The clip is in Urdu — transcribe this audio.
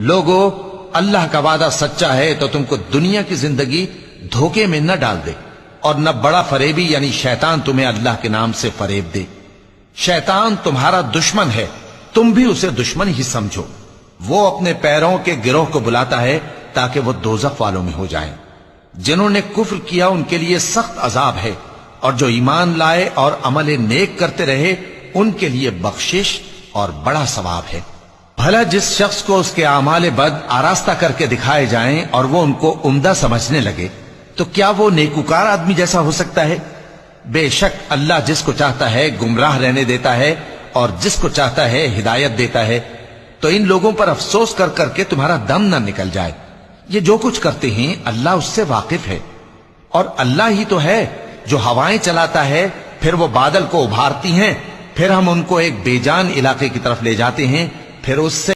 لوگو اللہ کا وعدہ سچا ہے تو تم کو دنیا کی زندگی دھوکے میں نہ ڈال دے، اور نہ بڑا فریبی یعنی شیطان تمہیں اللہ کے نام سے فریب دے۔ شیطان تمہارا دشمن ہے، تم بھی اسے دشمن ہی سمجھو۔ وہ اپنے پیروں کے گروہ کو بلاتا ہے تاکہ وہ دوزخ والوں میں ہو جائیں۔ جنہوں نے کفر کیا ان کے لیے سخت عذاب ہے، اور جو ایمان لائے اور عمل نیک کرتے رہے ان کے لیے بخشش اور بڑا ثواب ہے۔ بھلا جس شخص کو اس کے اعمال بد آراستہ کر کے دکھائے جائیں اور وہ ان کو عمدہ سمجھنے لگے تو کیا وہ نیکوکار آدمی جیسا ہو سکتا ہے؟ بے شک اللہ جس کو چاہتا ہے گمراہ رہنے دیتا ہے اور جس کو چاہتا ہے ہدایت دیتا ہے۔ تو ان لوگوں پر افسوس کر کر کے تمہارا دم نہ نکل جائے، یہ جو کچھ کرتے ہیں اللہ اس سے واقف ہے۔ اور اللہ ہی تو ہے جو ہوائیں چلاتا ہے، پھر وہ بادل کو ابھارتی ہیں، پھر ہم ان کو ایک بے جان علاقے کی طرف لے جاتے ہیں، پھر اس سے